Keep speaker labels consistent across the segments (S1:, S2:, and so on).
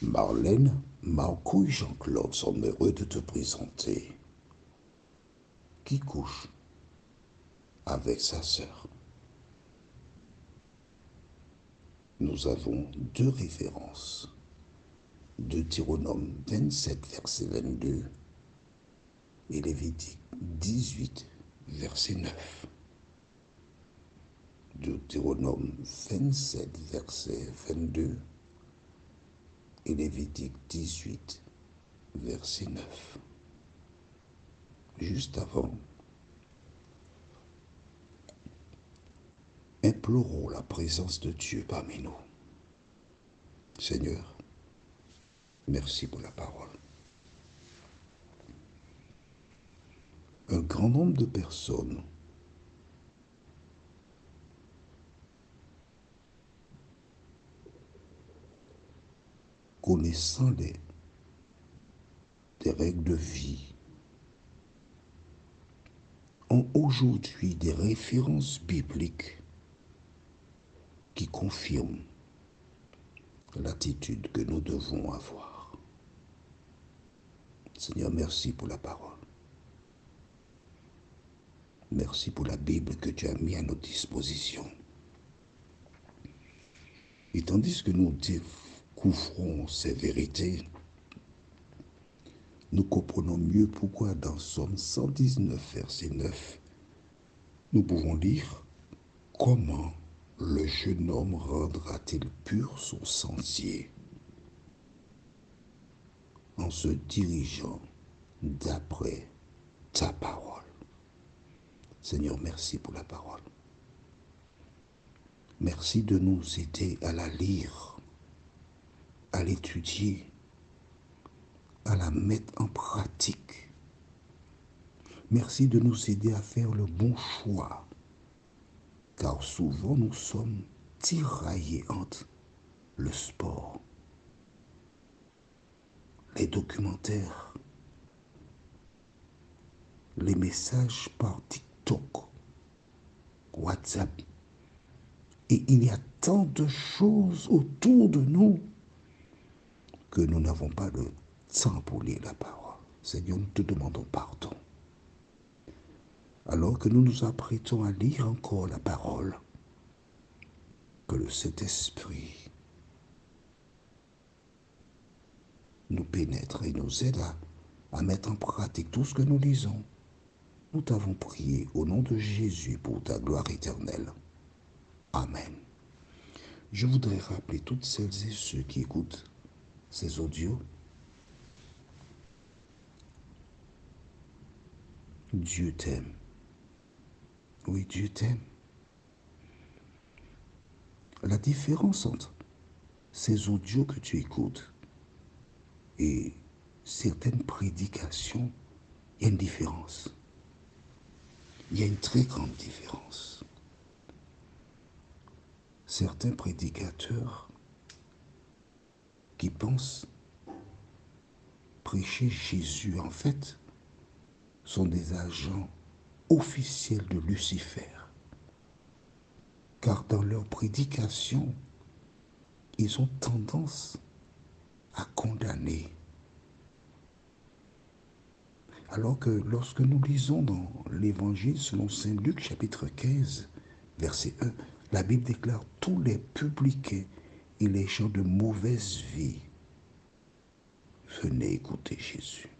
S1: Marlène, Marco et Jean-Claude sont heureux de te présenter. Qui couche avec sa sœur. Nous avons deux références. Deutéronome 27, verset 22 et Lévitique 18, verset 9. Deutéronome 27, verset 22 et Lévitique 18, verset 9. Juste avant, implorons la présence de Dieu parmi nous. Seigneur, merci pour la parole. Un grand nombre de personnes connaissant des règles de vie ont aujourd'hui des références bibliques qui confirment l'attitude que nous devons avoir. Seigneur, merci pour la parole. Merci pour la Bible que tu as mis à notre disposition. Et tandis que nous découvrons ces vérités, nous comprenons mieux pourquoi dans Somme 119, verset 9, nous pouvons lire « Comment le jeune homme rendra-t-il pur son sentier en se dirigeant d'après ta parole ?» Seigneur, merci pour la parole. Merci de nous aider à la lire, à l'étudier, à la mettre en pratique. Merci de nous aider à faire le bon choix, car souvent nous sommes tiraillés entre le sport, les documentaires, les messages par TikTok, WhatsApp. Et il y a tant de choses autour de nous que nous n'avons pas le temps pour lire la parole. Seigneur, nous te demandons pardon. Alors que nous nous apprêtons à lire encore la parole, que le Saint-Esprit nous pénètre et nous aide à mettre en pratique tout ce que nous lisons. Nous t'avons prié au nom de Jésus pour ta gloire éternelle. Amen. Je voudrais rappeler toutes celles et ceux qui écoutent ces audios. Dieu t'aime. Oui, Dieu t'aime. La différence entre ces audios que tu écoutes et certaines prédications, il y a une différence. Il y a une très grande différence. Certains prédicateurs qui pensent prêcher Jésus, en fait, sont des agents officiels de Lucifer. Car dans leur prédication, ils ont tendance à condamner. Alors que lorsque nous lisons dans l'Évangile selon Saint Luc, chapitre 15, verset 1, la Bible déclare « Tous les publicains et les gens de mauvaise vie venaient écouter Jésus. »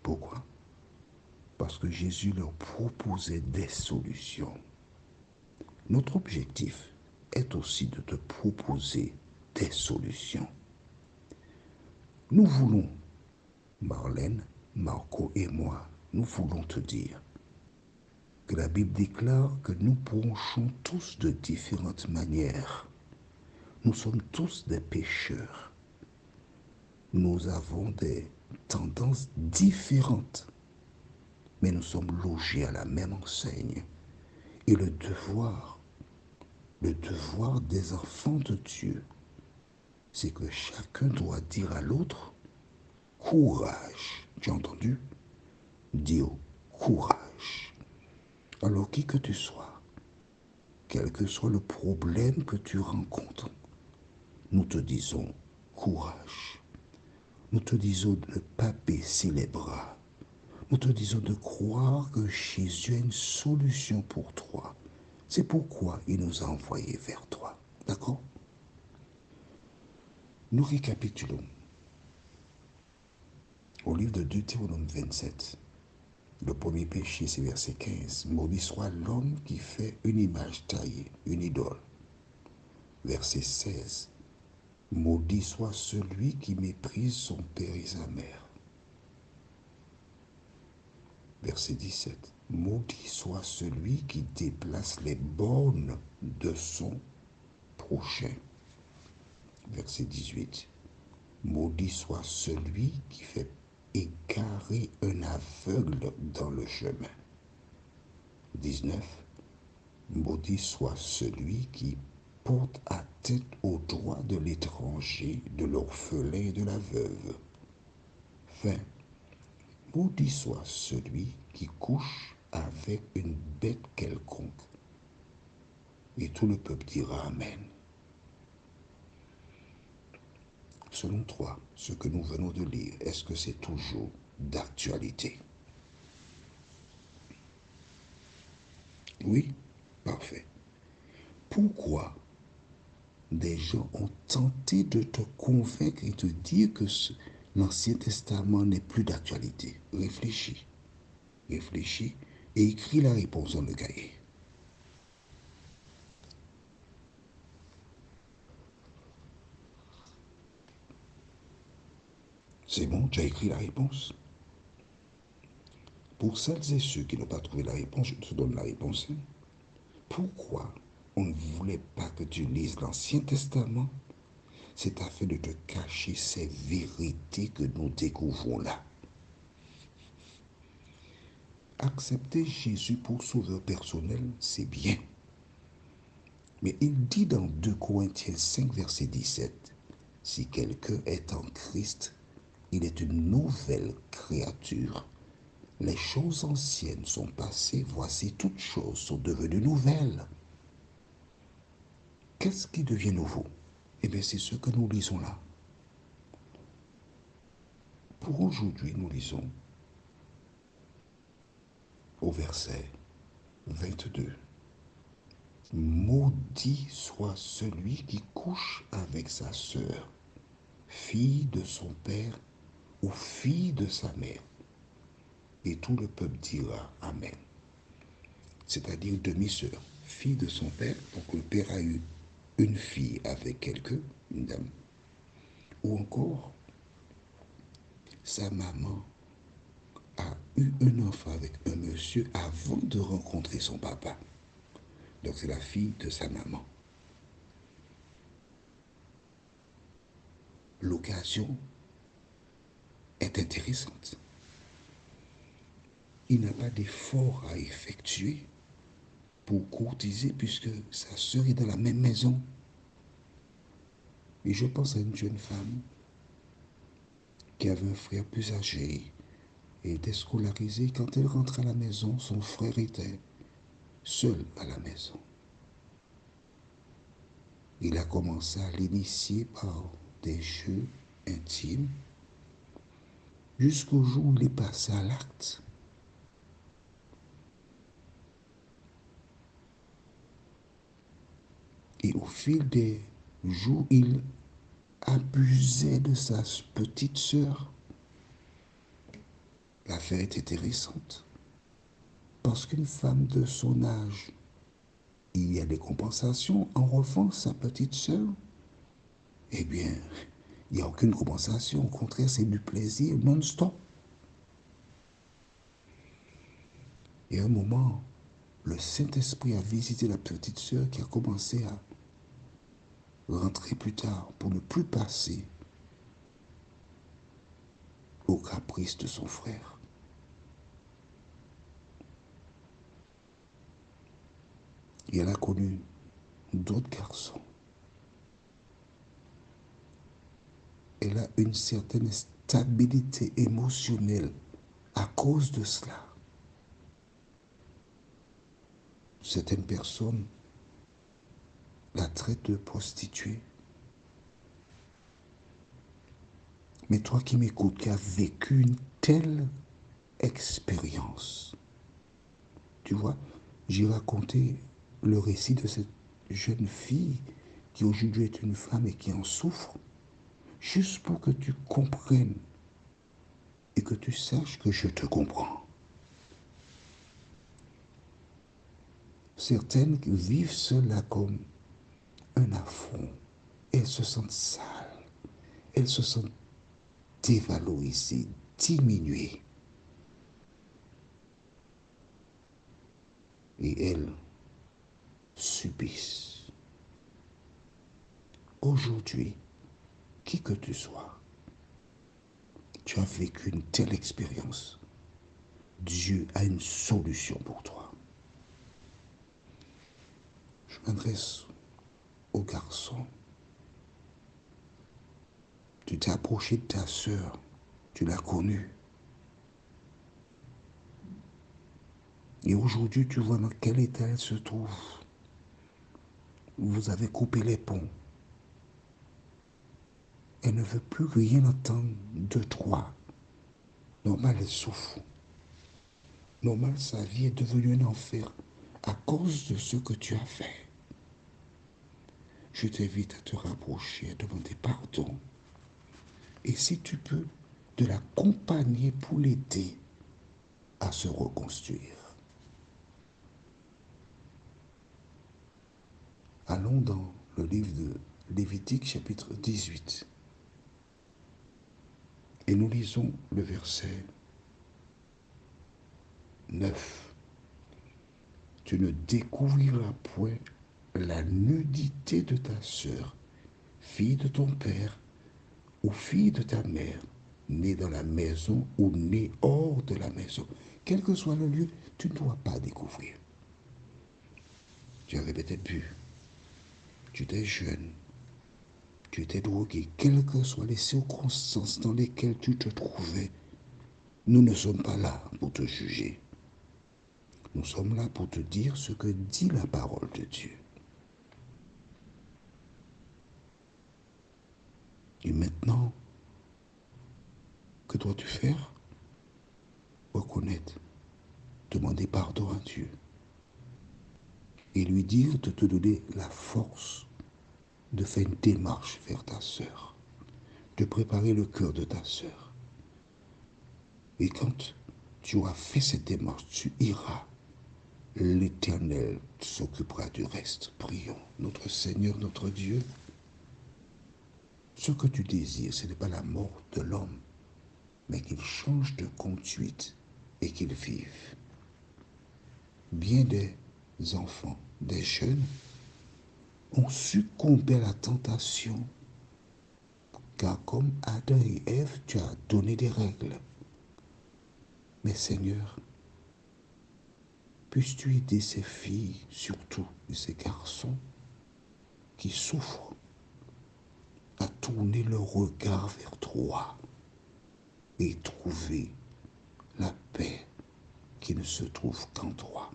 S1: Pourquoi? Parce que Jésus leur proposait des solutions. Notre objectif est aussi de te proposer des solutions. Nous voulons, Marlène, Marco et moi, nous voulons te dire que la Bible déclare que nous bronchons tous de différentes manières. Nous sommes tous des pécheurs. Nous avons des tendances différentes, mais nous sommes logés à la même enseigne. Et le devoir des enfants de Dieu, c'est que chacun doit dire à l'autre, courage. Tu as entendu? Dire courage. Alors qui que tu sois, quel que soit le problème que tu rencontres, nous te disons courage. Nous te disons de ne pas baisser les bras. Nous te disons de croire que Jésus a une solution pour toi. C'est pourquoi il nous a envoyés vers toi. D'accord? Nous récapitulons. Au livre de Deutéronome 27, le premier péché, c'est verset 15. Maudit soit l'homme qui fait une image taillée, une idole. Verset 16. Maudit soit celui qui méprise son père et sa mère. Verset 17. Maudit soit celui qui déplace les bornes de son prochain. Verset 18. Maudit soit celui qui fait égarer un aveugle dans le chemin. 19. Maudit soit celui qui porte atteinte aux droits de l'étranger, de l'orphelin et de la veuve. 20. Maudit soit celui qui couche avec une bête quelconque. Et tout le peuple dira Amen. Selon toi, ce que nous venons de lire, est-ce que c'est toujours d'actualité? Oui? Parfait. Pourquoi des gens ont tenté de te convaincre et te dire que l'Ancien Testament n'est plus d'actualité? Réfléchis. Réfléchis et écris la réponse dans le cahier. C'est bon, tu as écrit la réponse? Pour celles et ceux qui n'ont pas trouvé la réponse, je te donne la réponse. Pourquoi on ne voulait pas que tu lises l'Ancien Testament? C'est afin de te cacher ces vérités que nous découvrons là. Accepter Jésus pour sauveur personnel, c'est bien. Mais il dit dans 2 Corinthiens 5, verset 17, « Si quelqu'un est en Christ, il est une nouvelle créature. Les choses anciennes sont passées, voici toutes choses sont devenues nouvelles. » Qu'est-ce qui devient nouveau? Eh bien, c'est ce que nous lisons là. Pour aujourd'hui, nous lisons au verset 22. Maudit soit celui qui couche avec sa sœur, fille de son père ou fille de sa mère. Et tout le peuple dira Amen. C'est-à-dire demi-sœur, fille de son père. Donc le père a eu une fille avec quelqu'un, une dame. Ou encore, sa maman a eu un enfant avec un monsieur avant de rencontrer son papa. Donc c'est la fille de sa maman. L'occasion est intéressante. Il n'a pas d'effort à effectuer pour courtiser puisque sa sœur est dans la même maison. Et je pense à une jeune femme qui avait un frère plus âgé et était scolarisé. Quand elle rentre à la maison, son frère était seul à la maison. Il a commencé à l'initier par des jeux intimes jusqu'au jour où il est passé à l'acte. Et au fil des jours, il abusait de sa petite sœur. L'affaire est intéressante. Parce qu'une femme de son âge, il y a des compensations. En revanche, sa petite sœur, eh bien, il n'y a aucune compensation. Au contraire, c'est du plaisir non-stop. Et à un moment, le Saint-Esprit a visité la petite sœur qui a commencé à rentrer plus tard pour ne plus passer au caprice de son frère. Et elle a connu d'autres garçons. Elle a une certaine stabilité émotionnelle à cause de cela. Certaines personnes la traitent de prostituée. Mais toi qui m'écoutes, qui as vécu une telle expérience, tu vois, j'ai raconté le récit de cette jeune fille qui aujourd'hui est une femme et qui en souffre, juste pour que tu comprennes et que tu saches que je te comprends. Certaines vivent cela comme un affront. Elles se sentent sales, elles se sentent dévalorisées, diminuées. Et elles subissent. Aujourd'hui, qui que tu sois, tu as vécu une telle expérience. Dieu a une solution pour toi. Je m'adresse au garçon. Tu t'es approché de ta sœur, tu l'as connue. Et aujourd'hui, tu vois dans quel état elle se trouve. Vous avez coupé les ponts. Elle ne veut plus rien entendre de toi. Normal, elle souffre. Normal, sa vie est devenue un enfer à cause de ce que tu as fait. Je t'invite à te rapprocher, à demander pardon. Et si tu peux, de l'accompagner pour l'aider à se reconstruire. Allons dans le livre de Lévitique chapitre 18. Et nous lisons le verset 9. Tu ne découvriras point la nudité de ta sœur, fille de ton père ou fille de ta mère, née dans la maison ou née hors de la maison. Quel que soit le lieu, tu ne dois pas découvrir. Tu avais peut-être bu, tu étais jeune, tu étais drogué, quelles que soient les circonstances dans lesquelles tu te trouvais, nous ne sommes pas là pour te juger. Nous sommes là pour te dire ce que dit la parole de Dieu. Et maintenant, que dois-tu faire? Reconnaître, demander pardon à Dieu et lui dire de te donner la force de faire une démarche vers ta sœur, de préparer le cœur de ta sœur. Et quand tu auras fait cette démarche, tu iras. L'Éternel s'occupera du reste. Prions. Notre Seigneur, notre Dieu, ce que tu désires, ce n'est pas la mort de l'homme, mais qu'il change de conduite et qu'il vive. Bien des enfants, des jeunes, ont succombé à la tentation, car comme Adam et Ève, tu as donné des règles. Mais Seigneur, puisses-tu aider ces filles, surtout, et ces garçons qui souffrent, à tourner leur regard vers toi et trouver la paix qui ne se trouve qu'en toi.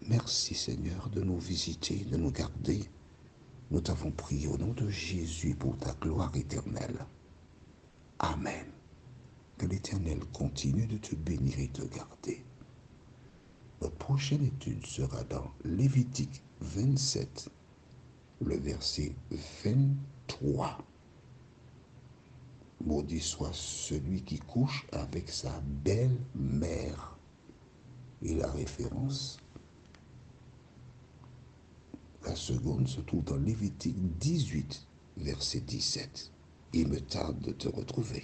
S1: Merci Seigneur de nous visiter, de nous garder. Nous t'avons prié au nom de Jésus pour ta gloire éternelle. Amen. Que l'Éternel continue de te bénir et te garder. Notre prochaine étude sera dans Lévitique 27, le verset 23. Maudit soit celui qui couche avec sa belle-mère. Et la référence, la seconde, se trouve dans Lévitique 18, verset 17. Il me tarde de te retrouver.